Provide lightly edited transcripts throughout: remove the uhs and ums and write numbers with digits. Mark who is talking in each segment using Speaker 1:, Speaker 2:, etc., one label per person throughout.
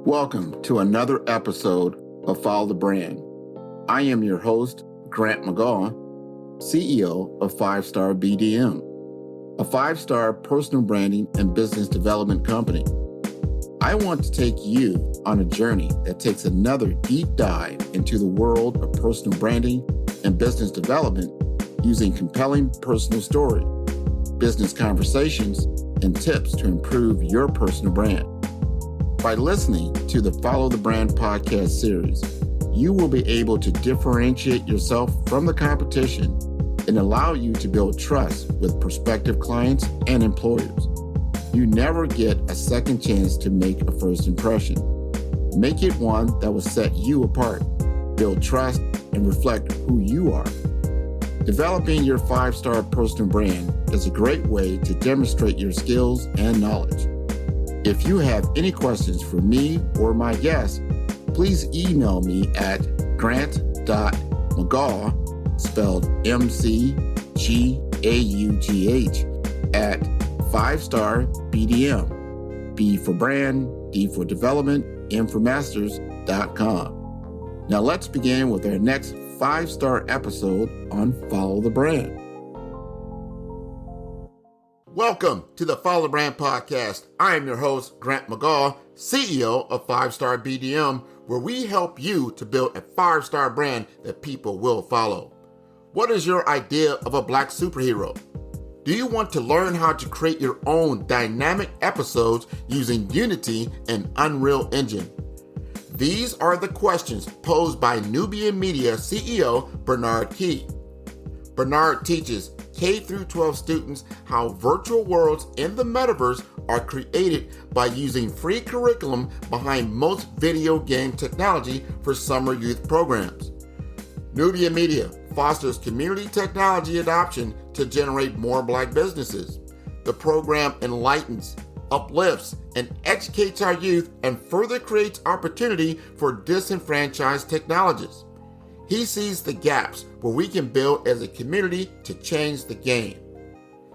Speaker 1: Welcome to another episode of Follow the Brand. I am your host, Grant McGaw, CEO of 5-Star BDM, a 5-star personal branding and business development company. I want to take you on a journey that takes another deep dive into the world of personal branding and business development using compelling personal story, business conversations, and tips to improve your personal brand. By listening to the Follow the Brand podcast series, you will be able to differentiate yourself from the competition and allow you to build trust with prospective clients and employers. You never get a second chance to make a first impression. Make it one that will set you apart, build trust, and reflect who you are. Developing your 5-star personal brand is a great way to demonstrate your skills and knowledge. If you have any questions for me or my guests, please email me at grant.mcgaugh, spelled M-C-G-A-U-G-H, at 5-star BDM, B for brand, D for development, M for masters.com. Now let's begin with our next 5-star episode on Follow the Brand. Welcome to the Follow the Brand podcast. I am your host, Grant McGaugh, CEO of 5-Star BDM, where we help you to build a 5-star brand that people will follow. What is your idea of a black superhero? Do you want to learn how to create your own dynamic episodes using Unity and Unreal Engine? These are the questions posed by Nubian Media CEO Bernard Key. Bernard teaches K-12 students how virtual worlds in the metaverse are created by using free curriculum behind most video game technology for summer youth programs. Nubian Media fosters community technology adoption to generate more black businesses. The program enlightens, uplifts, and educates our youth and further creates opportunity for disenfranchised technologists. He sees the gaps where we can build as a community to change the game.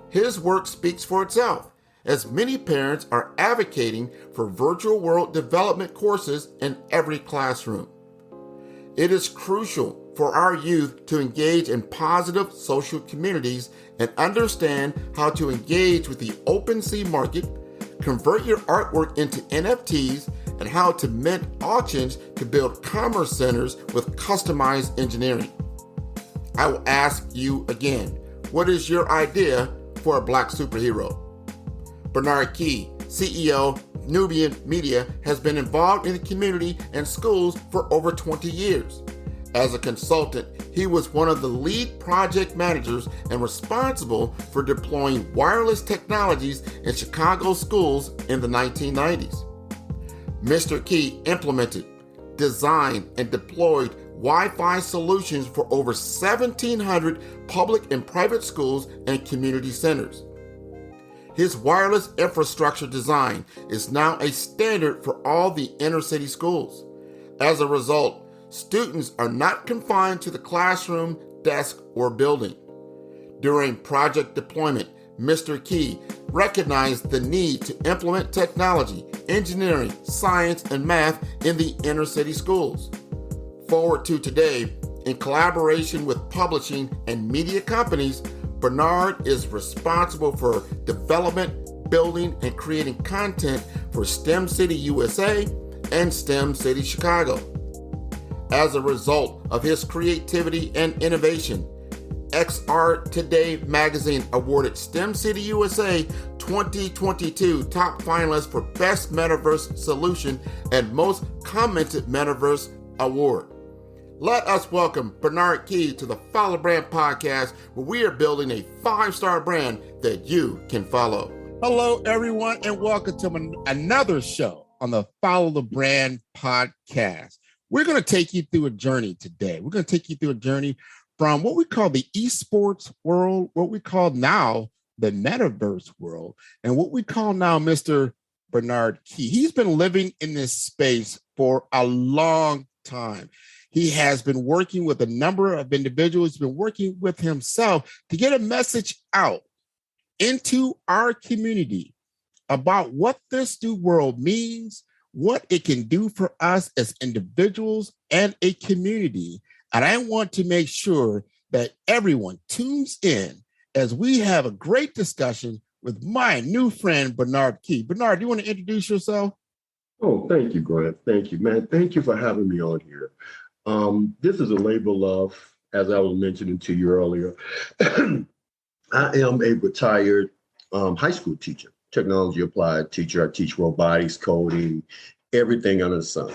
Speaker 1: His work speaks for itself, as many parents are advocating for virtual world development courses in every classroom. It is crucial for our youth to engage in positive social communities and understand how to engage with the opensea market, convert your artwork into NFTs, and how to mint auctions to build commerce centers with customized engineering. I will ask you again, what is your idea for a black superhero? Bernard Key, CEO, Nubian Media, has been involved in the community and schools for over 20 years. As a consultant, he was one of the lead project managers and responsible for deploying wireless technologies in Chicago schools in the 1990s. Mr. Key implemented, designed, and deployed Wi-Fi solutions for over 1,700 public and private schools and community centers. His wireless infrastructure design is now a standard for all the inner-city schools. As a result, students are not confined to the classroom, desk, or building. During project deployment, Mr. Key recognized the need to implement technology, engineering, science, and math in the inner-city schools. Forward to today, in collaboration with publishing and media companies, Bernard is responsible for development, building, and creating content for STEM City USA and STEM City Chicago. As a result of his creativity and innovation, XR Today magazine awarded STEM City USA 2022 top finalist for Best Metaverse Solution and Most Commented Metaverse Award. Let us welcome Bernard Key to the Follow Brand podcast, where we are building a 5-star brand that you can follow. Hello, everyone, and welcome to another show on the Follow the Brand podcast. We're going to take you through a journey today. We're going to take you through a journey from what we call the esports world, what we call now the metaverse world, and what we call now Mr. Bernard Key. He's been living in this space for a long time. He has been working with a number of individuals. He's been working with himself to get a message out into our community about what this new world means, what it can do for us as individuals and a community. And I want to make sure that everyone tunes in as we have a great discussion with my new friend, Bernard Key. Bernard, do you want to introduce yourself?
Speaker 2: Oh, thank you, Grant. Thank you, man. Thank you for having me on here. This is a labor of, as I was mentioning to you earlier, I am a retired high school teacher, technology applied teacher. I teach robotics, coding, everything under the sun.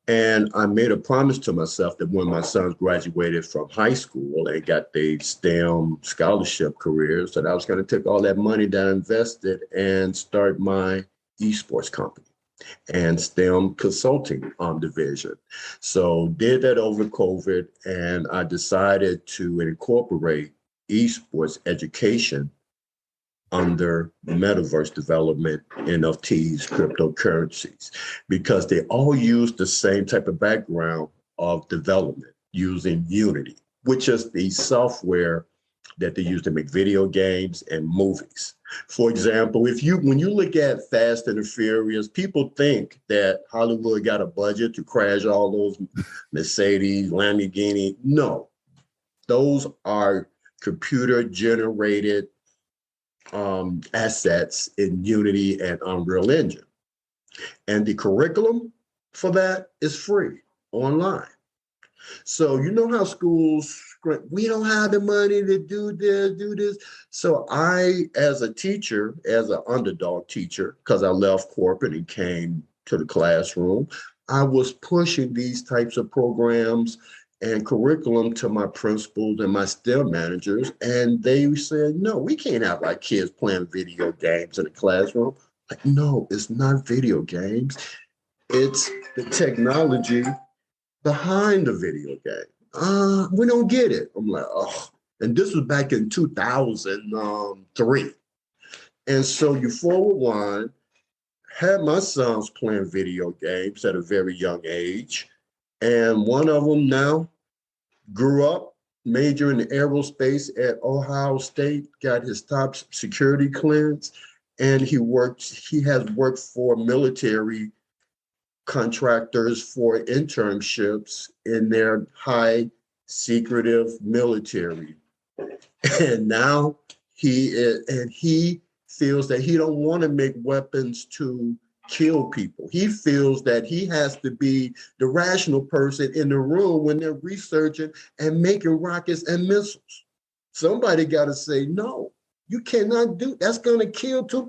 Speaker 2: And I made a promise to myself that when my sons graduated from high school and got their STEM scholarship careers, that I was going to take all that money that I invested and start my esports company and STEM consulting division. So did that over COVID, and I decided to incorporate esports education under metaverse development, NFTs, cryptocurrencies, because they all use the same type of background of development using Unity, which is the software that they use to make video games and movies. For example, when you look at Fast and the Furious, people think that Hollywood got a budget to crash all those Mercedes, Lamborghini. No, those are computer generated assets in Unity and Unreal Engine. And the curriculum for that is free online. So you know how schools, we don't have the money to do this. So I, as a teacher, as an underdog teacher, because I left corporate and came to the classroom, I was pushing these types of programs and curriculum to my principals and my STEM managers. And they said, no, we can't have our kids playing video games in the classroom. Like, no, it's not video games. It's the technology behind the video game. We don't get it. I'm like, oh. And this was back in 2003. And so you forward one, had my sons playing video games at a very young age. And one of them now grew up, majoring in aerospace at Ohio State, got his top security clearance, and he has worked for military contractors for internships in their high secretive military. And now he feels that he don't want to make weapons to kill people. He feels that he has to be the rational person in the room when they're researching and making rockets and missiles. Somebody got to say, no, you cannot do, that's going to kill too.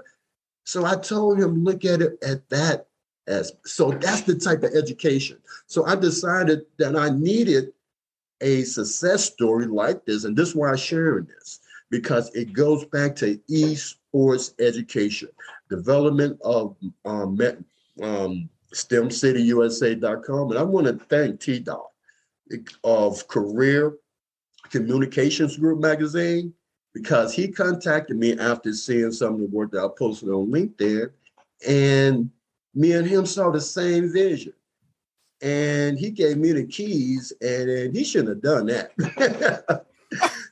Speaker 2: So I told him, look at it at that as, so that's the type of education. So I decided that I needed a success story like this. And this is why I'm sharing this, because it goes back to esports education, development of STEMcityusa.com. And I want to thank T-Dot of Career Communications Group magazine, because he contacted me after seeing some of the work that I posted on LinkedIn, and me and him saw the same vision. And he gave me the keys, and he shouldn't have done that.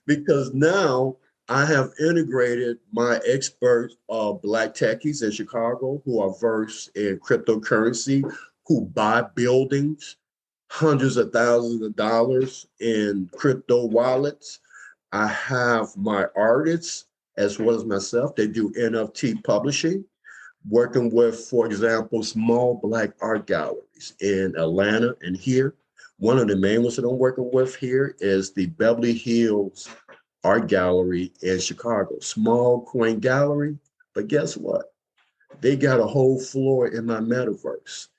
Speaker 2: Because now I have integrated my experts of Black techies in Chicago who are versed in cryptocurrency, who buy buildings, hundreds of thousands of dollars in crypto wallets. I have my artists as well as myself. They do NFT publishing, working with, for example, small Black art galleries in Atlanta and here. One of the main ones that I'm working with here is the Beverly Hills Art Gallery in Chicago. Small, quaint gallery, but guess what? They got a whole floor in my metaverse,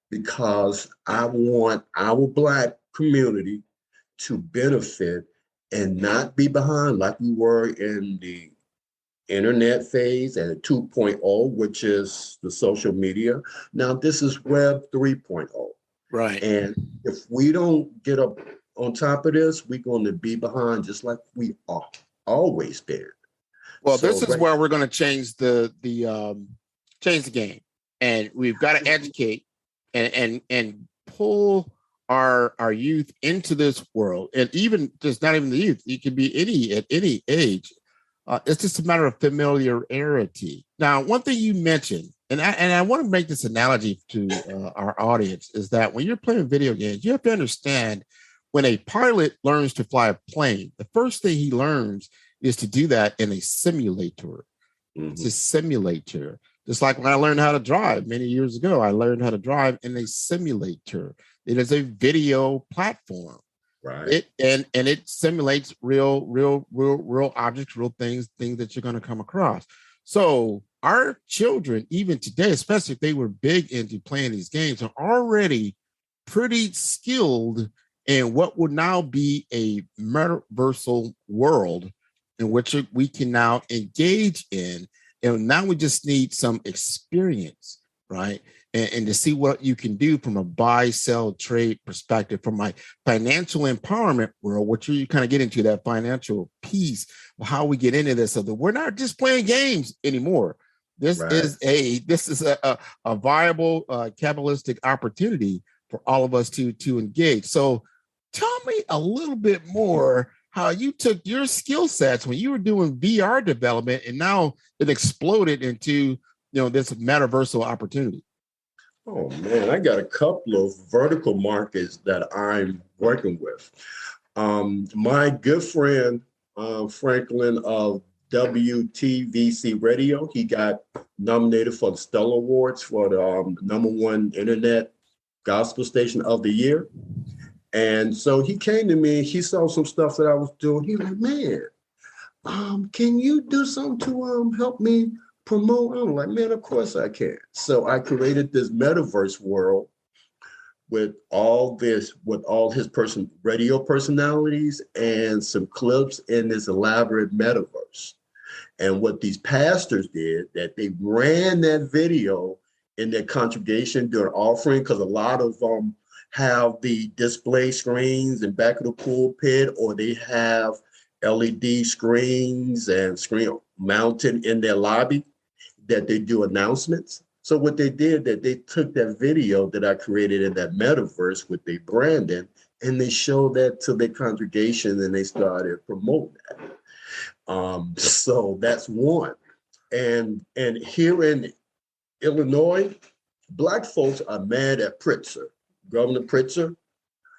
Speaker 2: because I want our Black community to benefit and not be behind like we were in the internet phase and 2.0, which is the social media. Now this is Web 3.0.
Speaker 1: Right.
Speaker 2: And if we don't get up on top of this, we're going to be behind just like we are always been.
Speaker 1: Well, so this is where we're going to change the game, and we've got to educate and pull our youth into this world, and even just not even the youth. You can be at any age. It's just a matter of familiarity. Now, one thing you mentioned I want to make this analogy to our audience is that when you're playing video games, you have to understand when a pilot learns to fly a plane, the first thing he learns is to do that in a simulator. It's a simulator. Just like when I learned how to drive many years ago, I learned how to drive in a simulator. It is a video platform.
Speaker 2: Right.
Speaker 1: It simulates real objects, real things that you're going to come across. So our children, even today, especially if they were big into playing these games, are already pretty skilled in what would now be a metaversal world in which we can now engage in. And now we just need some experience, right? And to see what you can do from a buy, sell, trade perspective, from my financial empowerment world, which you kind of get into that financial piece of how we get into this, so that we're not just playing games anymore. This is a viable capitalistic opportunity for all of us to engage. So tell me a little bit more how you took your skill sets when you were doing VR development and now it exploded into this metaversal opportunity.
Speaker 2: Oh man, I got a couple of vertical markets that I'm working with. My good friend Franklin of WTVC Radio, he got nominated for the Stellar Awards for the #1 internet gospel station of the year. And so he came to me, he saw some stuff that I was doing. He was like, man, can you do something to help me promote? I'm like, man, of course I can. So I created this metaverse world with all his radio personalities and some clips in this elaborate metaverse. And what these pastors did, that they ran that video in their congregation during offering, because a lot of them have the display screens in back of the pulpit, or they have LED screens and screen mounted in their lobby that they do announcements. So what they did, that they took that video that I created in that metaverse with their branding, and they showed that to their congregation, and they started promoting that. So that's one. And here in Illinois, Black folks are mad at Pritzker, Governor Pritzker,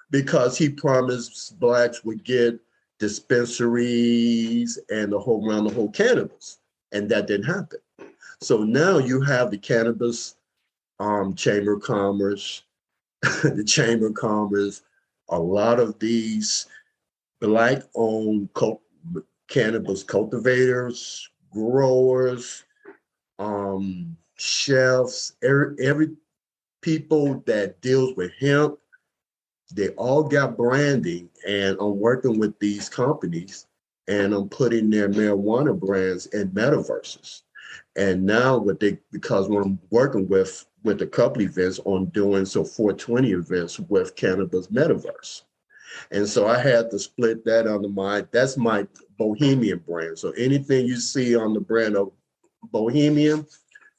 Speaker 2: because he promised Blacks would get dispensaries and the whole cannabis, and that didn't happen. So now you have the cannabis Chamber of Commerce, the Chamber of Commerce, a lot of these Black-owned cannabis cultivators, growers, chefs, every people that deals with hemp, they all got branding, and I'm working with these companies, and I'm putting their marijuana brands in metaverses. And now because when I'm working with a couple events on doing 420 events with cannabis metaverse. And so I had to split that that's my Bohemian brand. So anything you see on the brand of Bohemian,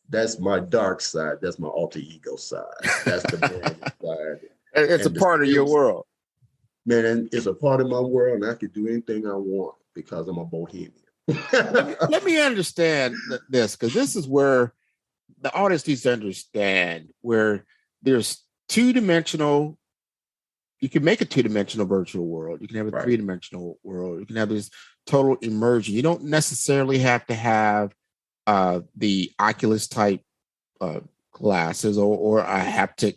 Speaker 2: that's my dark side. That's my alter ego side. That's the brand side.
Speaker 1: It's a part of your world.
Speaker 2: Man, it's a part of my world, and I can do anything I want because I'm a Bohemian.
Speaker 1: Let me understand this, because this is where the artist needs to understand where there's two-dimensional. You can make a two-dimensional virtual world. You can have a three-dimensional world. You can have this total immersion. You don't necessarily have to have the Oculus type glasses or a haptic,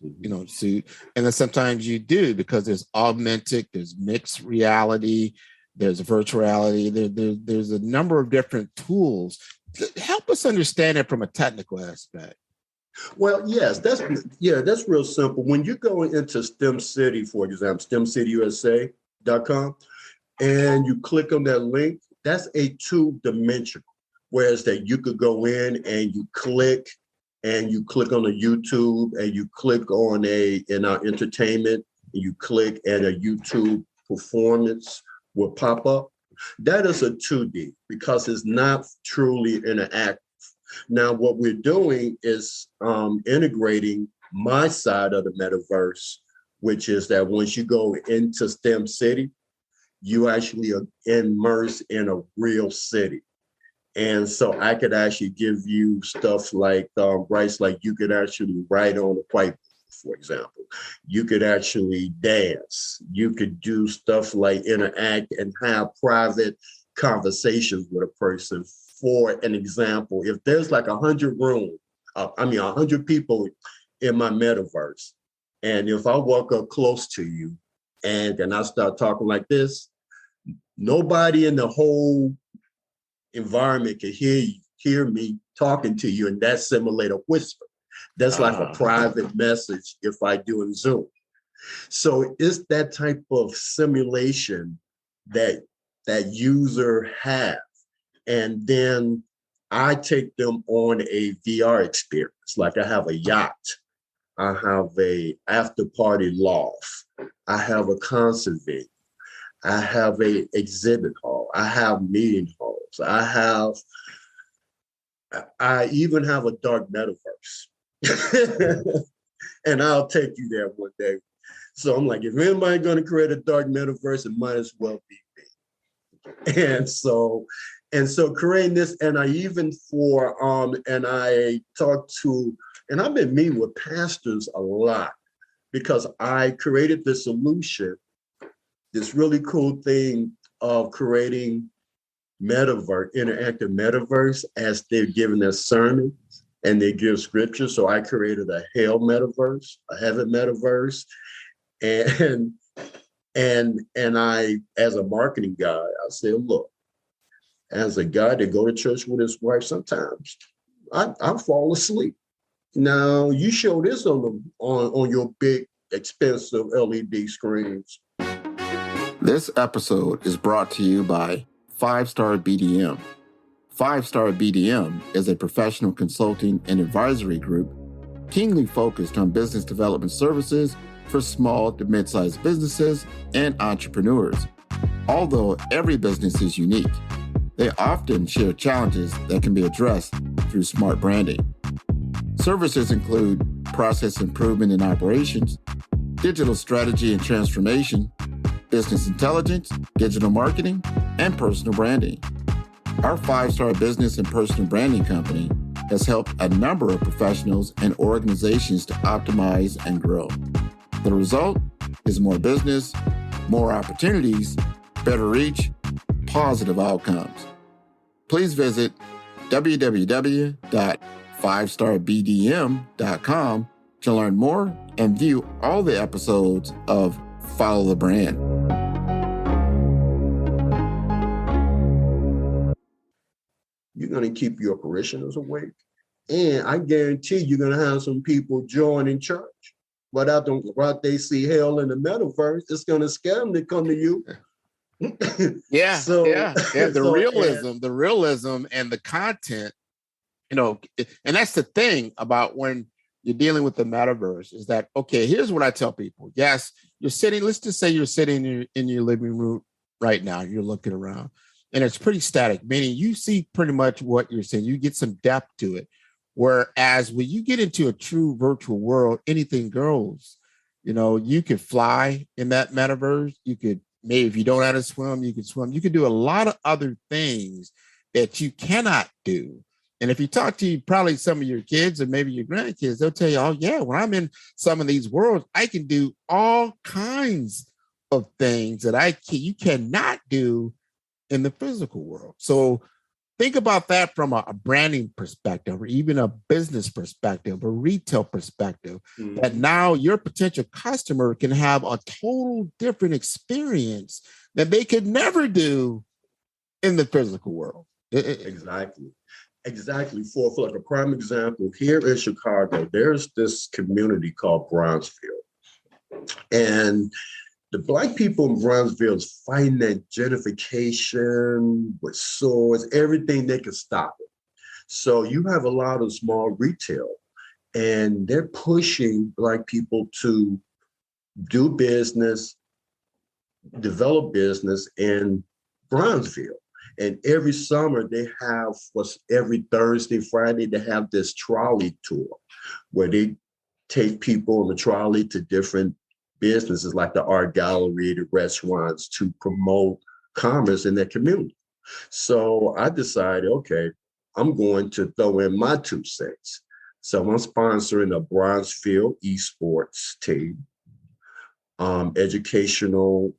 Speaker 1: suit. And then sometimes you do, because there's augmented, there's mixed reality, there's virtual reality. There's a number of different tools. Help us understand it from a technical aspect.
Speaker 2: Well, yes, that's real simple. When you go into STEM City, for example, STEMCityUSA.com, and you click on that link, that's a two-dimensional. Whereas that you could go in and you click on a YouTube, and you click on in our entertainment, and you click and a YouTube performance will pop up. That is a 2D because it's not truly interactive. Now, what we're doing is integrating my side of the metaverse, which is that once you go into STEM City, you actually are immersed in a real city. And so I could actually give you stuff like rights, like you could actually write on a whiteboard, for example. You could actually dance. You could do stuff like interact and have private conversations with a person. For an example, if there's like 100 rooms, 100 people in my metaverse, and if I walk up close to you and then I start talking like this, nobody in the whole environment can hear me talking to you, and that simulate a whisper. That's like a private message if I do in Zoom. So it's that type of simulation that user have. And then I take them on a VR experience. Like I have a yacht, I have a after party loft, I have a concert venue, I have a exhibit hall, I have meeting halls, I even have a dark metaverse. And I'll take you there one day. So I'm like, if anybody going to create a dark metaverse, it might as well be me. And so creating this, and I even and I talked to, and I've been meeting with pastors a lot because I created the solution, this really cool thing of creating interactive metaverse as they're giving their sermons and they give scripture. So I created a hell metaverse, a heaven metaverse. And I, as a marketing guy, I said, look, as a guy that go to church with his wife, sometimes I fall asleep. Now you show this on your big expensive LED screens.
Speaker 1: This episode is brought to you by 5-Star BDM. 5-Star BDM is a professional consulting and advisory group keenly focused on business development services for small to mid-sized businesses and entrepreneurs. Although every business is unique, they often share challenges that can be addressed through smart branding. Services include process improvement in operations, digital strategy and transformation, business intelligence, digital marketing, and personal branding. Our 5-Star business and personal branding company has helped a number of professionals and organizations to optimize and grow. The result is more business, more opportunities, better reach, positive outcomes. Please visit www.5starbdm.com to learn more and view all the episodes of Follow the Brand.
Speaker 2: You're going to keep your parishioners awake. And I guarantee you're going to have some people joining church. But after they see hell in the metaverse, it's going to scare them to come to you.
Speaker 1: Yeah. The realism and the content, and that's the thing about when you're dealing with the metaverse is that, okay, here's what I tell people. Yes, let's just say you're sitting in your living room right now, you're looking around and it's pretty static, meaning you see pretty much what you're saying. You get some depth to it. Whereas when you get into a true virtual world, anything goes. You could fly in that metaverse. You could, maybe if you don't know how to swim, you could swim. You could do a lot of other things that you cannot do. And if you talk to probably some of your kids or maybe your grandkids, they'll tell you, oh yeah, when I'm in some of these worlds, I can do all kinds of things that you cannot do in the physical world. So think about that from a branding perspective, or even a business perspective, a retail perspective, that now your potential customer can have a total different experience that they could never do in the physical world.
Speaker 2: Exactly. For like a prime example, here in Chicago, there's this community called Bronzeville. And the Black people in Bronzeville is fighting that gentrification with swords, everything they can stop it. So you have a lot of small retail, and they're pushing Black people to do business, develop business in Bronzeville. And every summer they have, every Thursday, Friday, they have this trolley tour where they take people on the trolley to different businesses like the art gallery, the restaurants, to promote commerce in their community. So I decided, okay, I'm going to throw in my 2 cents. So I'm sponsoring a Bronzefield esports team, educational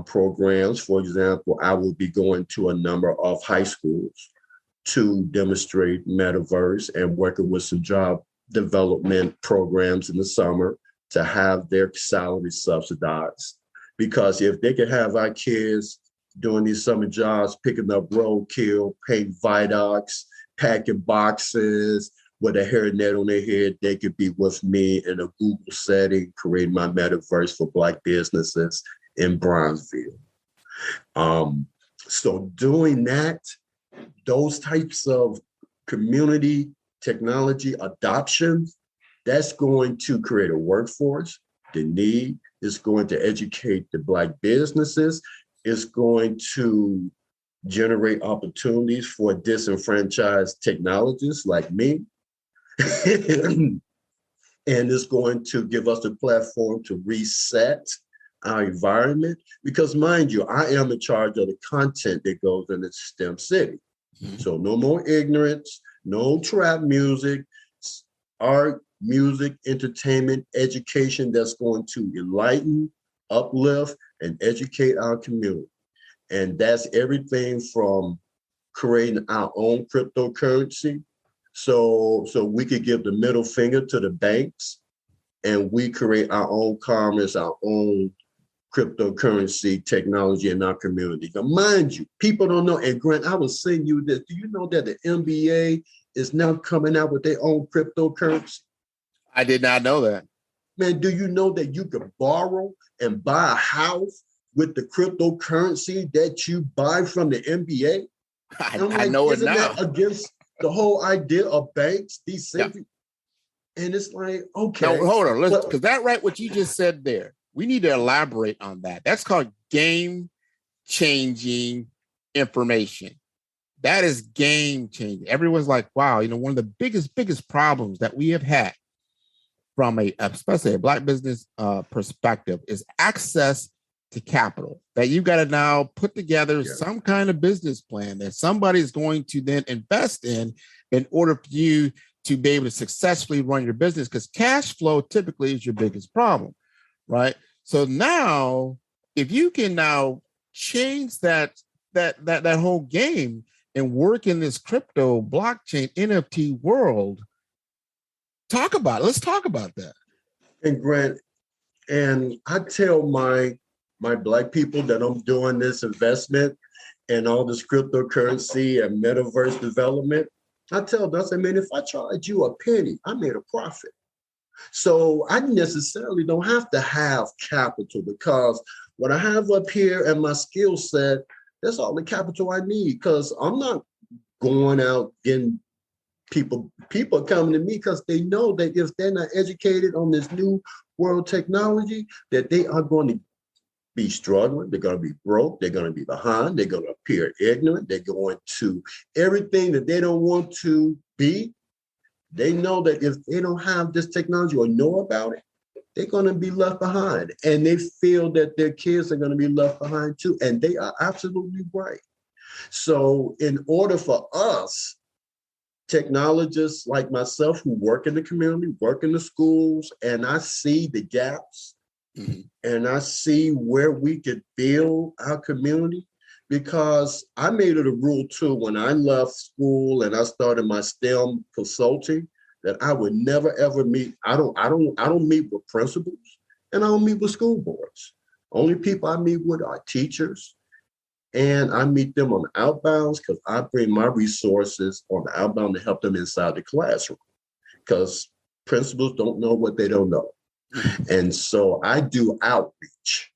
Speaker 2: programs. For example, I will be going to a number of high schools to demonstrate metaverse and working with some job development programs in the summer to have their salary subsidized. Because if they could have our kids doing these summer jobs, picking up roadkill, painting viaducts, packing boxes with a hairnet on their head, they could be with me in a Google setting, creating my metaverse for Black businesses in Bronzeville. So doing that, those types of community technology adoption, that's going to create a workforce. The need is going to educate the Black businesses. It's going to generate opportunities for disenfranchised technologists like me. And it's going to give us a platform to reset our environment. Because mind you, I am in charge of the content that goes in the STEM city. So no more ignorance, no trap music, art, music, entertainment, education that's going to enlighten, uplift, and educate our community. And that's everything from creating our own cryptocurrency. So we could give the middle finger to the banks and we create our own commerce, our own cryptocurrency technology in our community. Now, mind you, people don't know. And Grant, I was saying you this. Do you know that the NBA is now coming out with their own cryptocurrency?
Speaker 1: I did not know that.
Speaker 2: Man, do you know that you can borrow and buy a house with the cryptocurrency that you buy from the NBA?
Speaker 1: I know it now.
Speaker 2: Isn't that against the whole idea of banks,
Speaker 1: Yeah.
Speaker 2: And it's like, okay.
Speaker 1: Now, hold on. Because that right, what you just said there, we need to elaborate on that. That's called game-changing information. That is game-changing. Everyone's like, wow, one of the biggest problems that we have had from especially a Black business perspective is access to capital. That you've got to now put together some kind of business plan that somebody is going to then invest in order for you to be able to successfully run your business, because cash flow typically is your biggest problem. Right. So now, if you can now change that whole game and work in this crypto blockchain NFT world, talk about it. Let's talk about that.
Speaker 2: And Grant, and I tell my Black people that I'm doing this investment and all this cryptocurrency and metaverse development. I tell them, I say, man, if I charge you a penny, I made a profit. So I necessarily don't have to have capital, because what I have up here and my skill set, that's all the capital I need, because I'm not going out getting people are coming to me because they know that if they're not educated on this new world technology, that they are going to be struggling, they're going to be broke, they're going to be behind, they're going to appear ignorant, they're going to everything that they don't want to be. They know that if they don't have this technology or know about it, they're going to be left behind. And they feel that their kids are going to be left behind too. And they are absolutely right. So in order for us, technologists like myself who work in the community, work in the schools, and I see the gaps, and I see where we could build our community, because I made it a rule too when I left school and I started my STEM consulting, that I would never ever meet. I don't meet with principals, and I don't meet with school boards. Only people I meet with are teachers, and I meet them on the outbounds, because I bring my resources on the outbound to help them inside the classroom, because principals don't know what they don't know. And so I do outreach.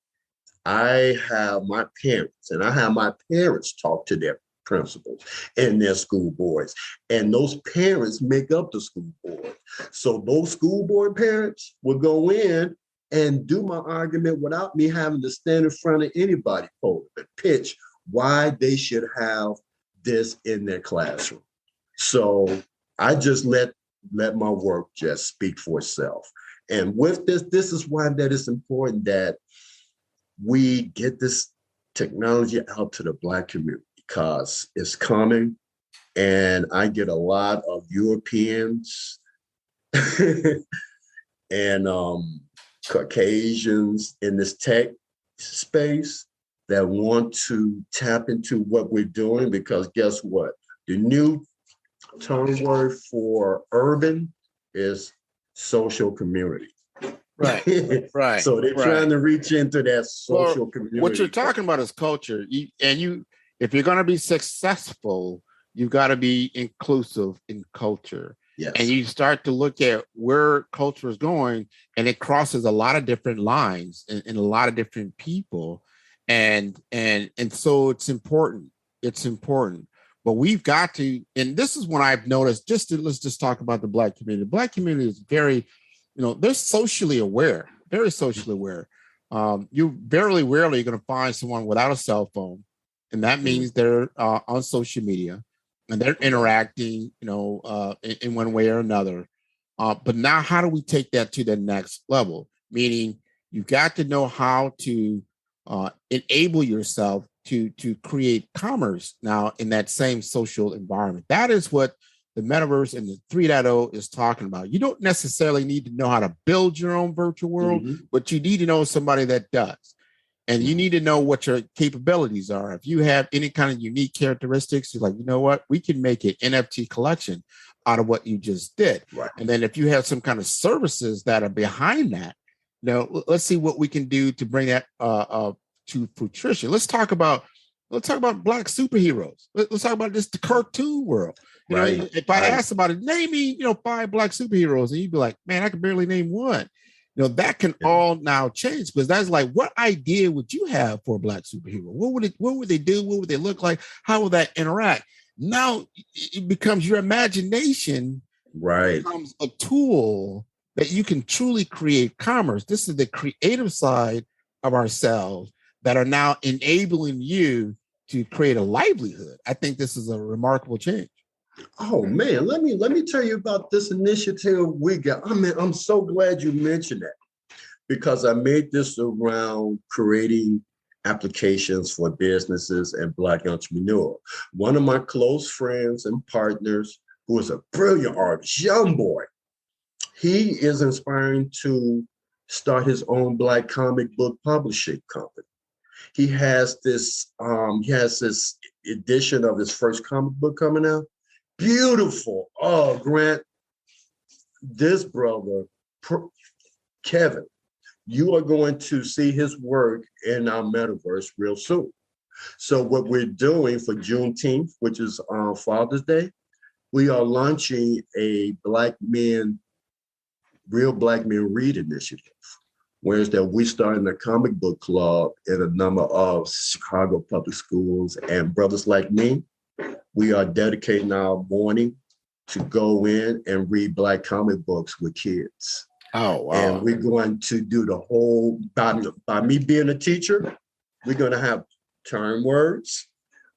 Speaker 2: I have my parents, and I have my parents talk to their principals and their school boards. And those parents make up the school board. So those school board parents will go in and do my argument without me having to stand in front of anybody podium and pitch why they should have this in their classroom. So I just let my work just speak for itself. And with this is why that it's important that we get this technology out to the Black community. because it's coming, and I get a lot of Europeans and Caucasians in this tech space that want to tap into what we're doing, because guess what? The new term word for urban is social community.
Speaker 1: Right, right.
Speaker 2: So they're trying to reach into that social community.
Speaker 1: What you're talking about is culture. If you're going to be successful, you've got to be inclusive in culture.
Speaker 2: Yes.
Speaker 1: And you start to look at where culture is going, and it crosses a lot of different lines and a lot of different people. And so it's important. It's important. But we've got to, and this is what I've noticed, let's just talk about the Black community. The Black community is very, they're socially aware, very socially aware. You very rarely going to find someone without a cell phone. And that means they're on social media and they're interacting, in one way or another. But now how do we take that to the next level? Meaning you've got to know how to enable yourself to create commerce now in that same social environment. That is what the metaverse and the 3.0 is talking about. You don't necessarily need to know how to build your own virtual world, but you need to know somebody that does. And you need to know what your capabilities are. If you have any kind of unique characteristics, you're like, you know what, we can make an NFT collection out of what you just did.
Speaker 2: Right.
Speaker 1: And then if you have some kind of services that are behind that, let's see what we can do to bring that to fruition. Let's talk about Black superheroes. Let's talk about the cartoon world. If I asked somebody, name me, 5 Black superheroes, and you'd be like, man, I can barely name one. That can all now change, because that's like, what idea would you have for a Black superhero? What would they do? What would they look like? How will that interact? Now it becomes your imagination,
Speaker 2: right?
Speaker 1: Becomes a tool that you can truly create commerce. This is the creative side of ourselves that are now enabling you to create a livelihood. I think this is a remarkable change.
Speaker 2: Oh man, let me tell you about this initiative we got. I'm so glad you mentioned that, because I made this around creating applications for businesses and Black entrepreneurs. One of my close friends and partners, who is a brilliant artist, young boy, he is inspiring to start his own Black comic book publishing company. He has this edition of his first comic book coming out. Beautiful. Oh, Grant, this brother, Kevin, you are going to see his work in our metaverse real soon. So what we're doing for Juneteenth, which is Father's Day, we are launching a Real Black Men Read initiative. Whereas that we starting a comic book club in a number of Chicago public schools, and brothers like me, we are dedicating our morning to go in and read Black comic books with kids.
Speaker 1: Oh, wow.
Speaker 2: And we're going to do the whole, by me being a teacher, we're going to have term words.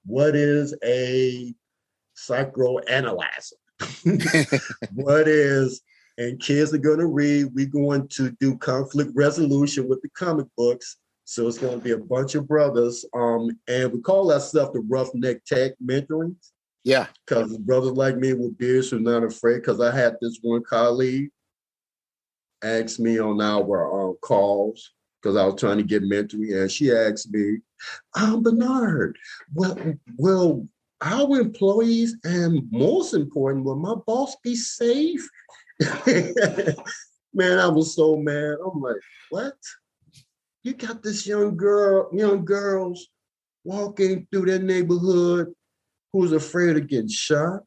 Speaker 2: What is a psychoanalyzer? What is, and kids are going to read. We're going to do conflict resolution with the comic books. So it's going to be a bunch of brothers. And we call ourselves the Roughneck Tech Mentoring.
Speaker 1: Yeah.
Speaker 2: Because brothers like me with beards who are not afraid. Because I had this one colleague ask me on our calls, because I was trying to get mentoring, and she asked me, Bernard, will our employees, and most important, will my boss be safe? Man, I was so mad. I'm like, what? You got this young girls walking through their neighborhood who's afraid of getting shot,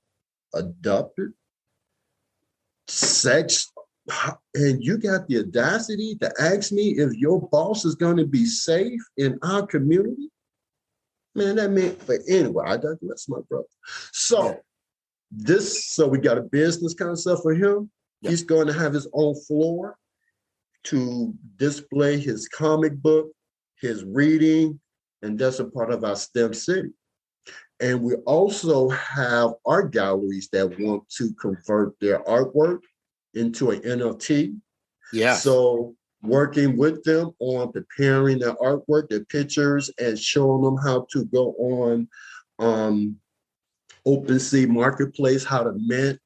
Speaker 2: abducted, sex, and you got the audacity to ask me if your boss is going to be safe in our community? Man, that meant, but anyway, I digress, my brother. So we got a business concept for him. Yep. He's going to have his own floor to display his comic book, his reading, and that's a part of our STEM city. And we also have art galleries that want to convert their artwork into an NFT.
Speaker 1: Yeah.
Speaker 2: So working with them on preparing their artwork, their pictures, and showing them how to go on OpenSea marketplace, how to mint,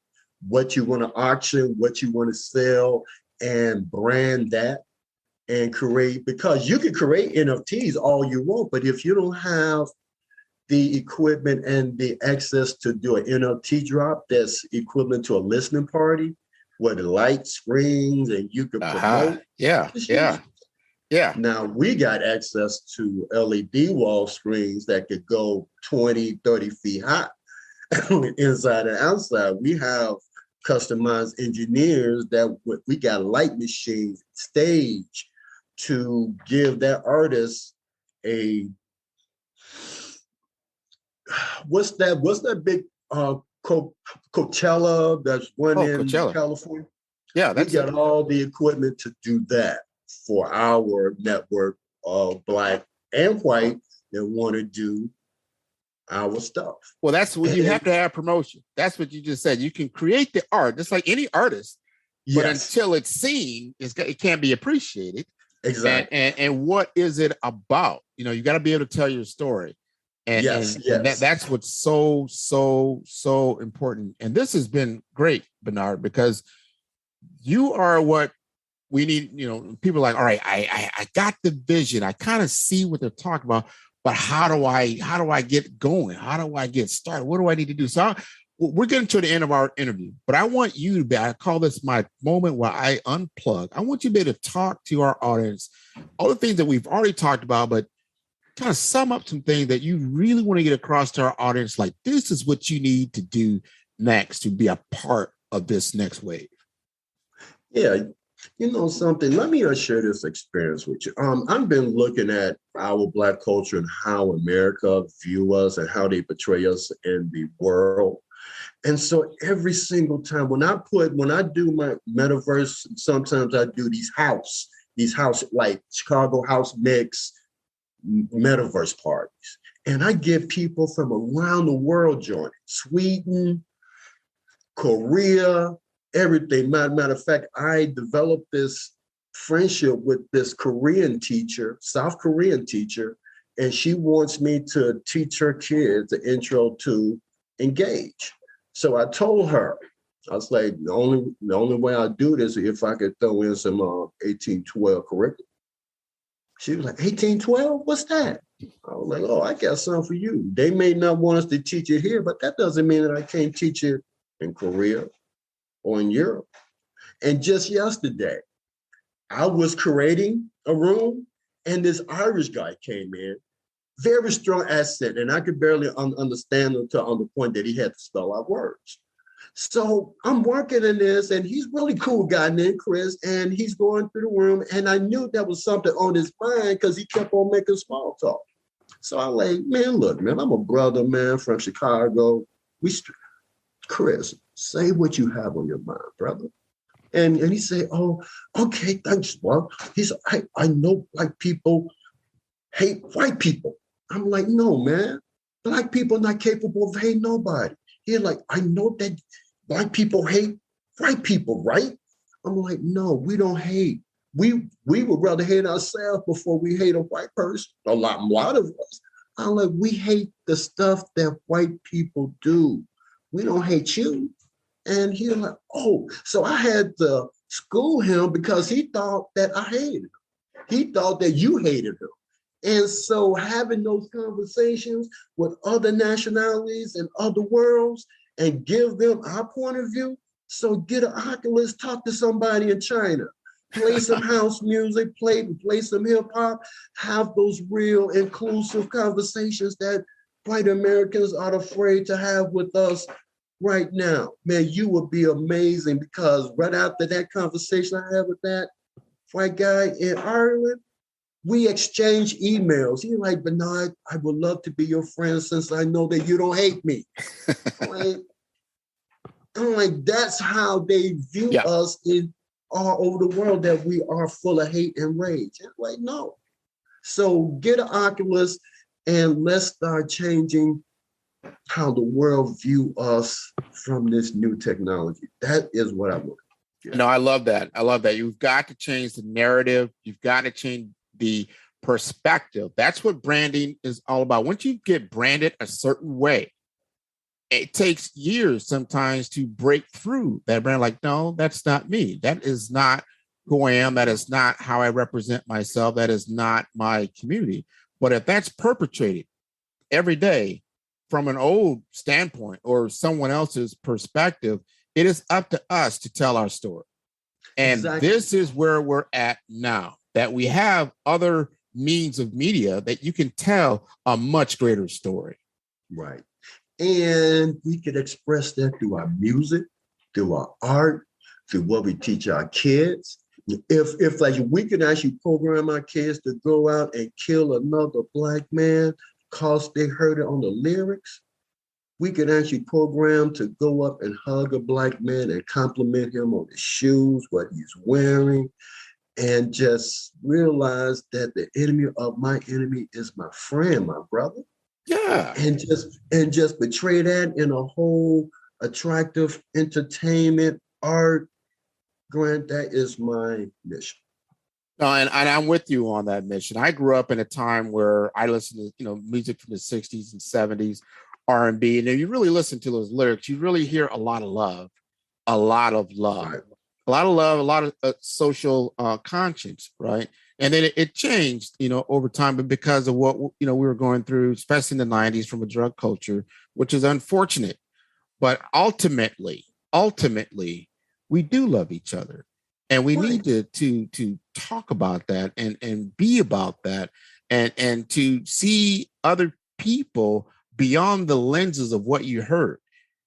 Speaker 2: what you want to auction, what you want to sell, and brand that and create, because you can create NFTs all you want, but if you don't have the equipment and the access to do an NFT drop that's equivalent to a listening party where the light screens and you can promote.
Speaker 1: Yeah.
Speaker 2: Now we got access to LED wall screens that could go 20, 30 feet high inside and outside. We have customized engineers that we got light machines, stage to give that artist a what's that big Coachella that's one in
Speaker 1: Coachella.
Speaker 2: California?
Speaker 1: Yeah,
Speaker 2: we got all the equipment to do that for our network of Black and white that want to do our stuff.
Speaker 1: Well, that's what you have to have promotion. That's what you just said. You can create the art, just like any artist, but until it's seen, it can't be appreciated.
Speaker 2: Exactly.
Speaker 1: And what is it about? You got to be able to tell your story. And that's what's so important. And this has been great, Bernard, because you are what we need. People are like, all right, I got the vision. I kind of see what they're talking about, but how do I get going? How do I get started? What do I need to do? So we're getting to the end of our interview, but I want you to be, I call this my moment where I unplug. I want you to be able to talk to our audience, all the things that we've already talked about, but kind of sum up some things that you really want to get across to our audience. Like, this is what you need to do next to be a part of this next wave.
Speaker 2: Yeah. Something, let me share this experience with you. I've been looking at our Black culture and how America view us and how they portray us in the world. And so every single time when I do my metaverse, sometimes I do these house like Chicago house mix metaverse parties. And I get people from around the world joining, Sweden, Korea, everything. Matter of fact, I developed this friendship with this Korean teacher, South Korean teacher, and she wants me to teach her kids the intro to Engage. So I told her, I was like, the only way I do this is if I could throw in some 1812 curriculum. She was like, 1812? What's that? I was like, oh, I got something for you. They may not want us to teach it here, but that doesn't mean that I can't teach it in Korea or in Europe. And just yesterday, I was creating a room and this Irish guy came in, very strong accent, and I could barely understand him on the point that he had to spell out words. So I'm working in this, and he's really cool guy named Chris, and he's going through the room, and I knew there was something on his mind because he kept on making small talk. So I'm like, man, look, man, I'm a brother, man, from Chicago. Chris, say what you have on your mind, brother. And he said, oh, okay, thanks, bro. He said, I know Black people hate white people. I'm like, no, man. Black people are not capable of hating nobody. He's like, I know that Black people hate white people, right? I'm like, no, we don't hate. We would rather hate ourselves before we hate a white person. A lot of us. I'm like, we hate the stuff that white people do. We don't hate you. And he was like, oh, so I had to school him because he thought that I hated him. He thought that you hated him. And so having those conversations with other nationalities and other worlds and give them our point of view. So get an Oculus, talk to somebody in China, play some house music, play some hip hop, have those real inclusive conversations that white Americans are afraid to have with us right now. Man, you would be amazing because right after that conversation I had with that white guy in Ireland, we exchange emails. He's like, Bernard, I would love to be your friend since I know that you don't hate me. I'm like, that's how they view us in all over the world, that we are full of hate and rage. And like, no. So get an Oculus and let's start changing how the world view us from this new technology. That is what I want.
Speaker 1: No, I love that. You've got to change the narrative. You've got to change the perspective. That's what branding is all about. Once you get branded a certain way, it takes years sometimes to break through that brand. Like, no, that's not me. That is not who I am. That is not how I represent myself. That is not my community. But if that's perpetrated every day from an old standpoint or someone else's perspective, it is up to us to tell our story. And This is where we're at now, that we have other means of media that you can tell a much greater story.
Speaker 2: Right. And we can express that through our music, through our art, through what we teach our kids. If like we can actually program our kids to go out and kill another Black man because they heard it on the lyrics, we can actually program to go up and hug a Black man and compliment him on his shoes, what he's wearing, and just realize that the enemy of my enemy is my friend, my brother.
Speaker 1: Yeah.
Speaker 2: And just portray that in a whole attractive entertainment art. Grant, that is my mission.
Speaker 1: No, and I'm with you on that mission. I grew up in a time where I listened to, music from the 60s and 70s, R&B. And if you really listen to those lyrics, you really hear a lot of love, right. A lot of love, a lot of social conscience, right? And then it changed, over time, but because of what, we were going through, especially in the 90s from a drug culture, which is unfortunate. But ultimately, we do love each other. And we need to talk about that and be about that and to see other people beyond the lenses of what you heard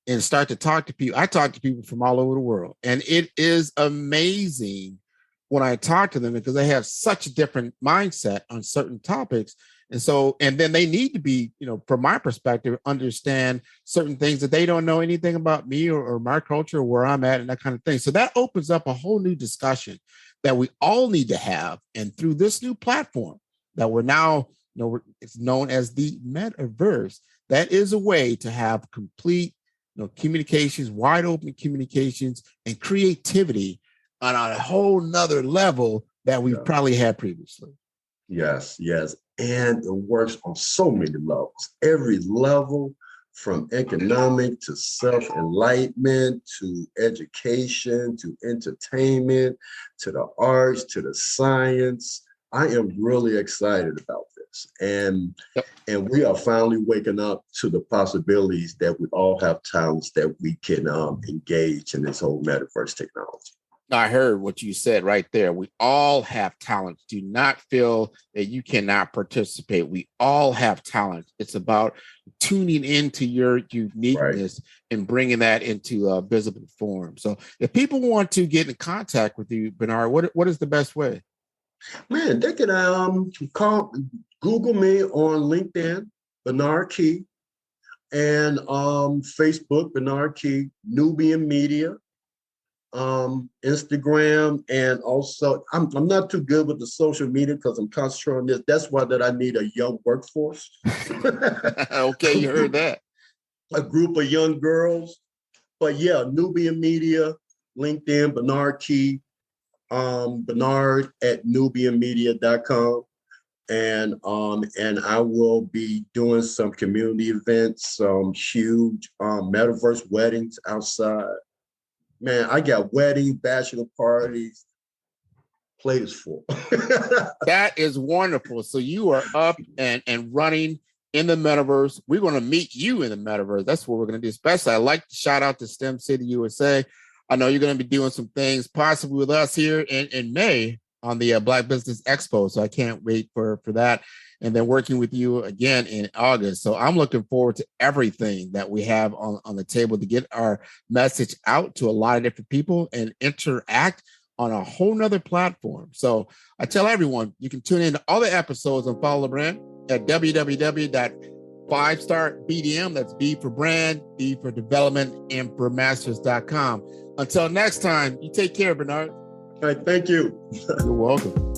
Speaker 1: and start to talk to people. I talk to people from all over the world, and it is amazing when I talk to them because they have such a different mindset on certain topics. And then they need to be, from my perspective, understand certain things that they don't know anything about me or my culture or where I'm at and that kind of thing. So that opens up a whole new discussion that we all need to have. And through this new platform that we're now, it's known as the metaverse, that is a way to have complete, communications, wide open communications and creativity on a whole nother level that we've probably had previously.
Speaker 2: Yes. And it works on so many levels. Every level, from economic to self-enlightenment, to education, to entertainment, to the arts, to the science. I am really excited about this. And we are finally waking up to the possibilities that we all have talents that we can engage in this whole metaverse technology.
Speaker 1: I heard what you said right there. We all have talents. Do not feel that you cannot participate. We all have talents. It's about tuning into your uniqueness and bringing that into a visible form. So if people want to get in contact with you, Bernard, what is the best way?
Speaker 2: Man, they can Google me on LinkedIn, Bernard Key, and Facebook, Bernard Key, Nubian Media. Instagram, and also I'm not too good with the social media because I'm concentrating on this. That's why that I need a young workforce.
Speaker 1: Okay, you heard that.
Speaker 2: A group of young girls. But yeah, Nubian Media, LinkedIn, Bernard Key, Bernard at nubianmedia.com. And I will be doing some community events, some huge metaverse weddings outside. Man, I got wedding, bachelor parties, plates full.
Speaker 1: That is wonderful. So you are up and running in the metaverse. We're going to meet you in the metaverse. That's what we're going to do. Especially, I'd like to shout out to STEM City USA. I know you're going to be doing some things possibly with us here in May on the Black Business Expo. So I can't wait for that. And then working with you again in August. So I'm looking forward to everything that we have on the table to get our message out to a lot of different people and interact on a whole nother platform. So I tell everyone, you can tune in to all the episodes and follow the brand at www.5starbdm. That's B for brand, D for development, M for masters.com. Until next time, you take care, Bernard.
Speaker 2: All right, thank you.
Speaker 1: You're welcome.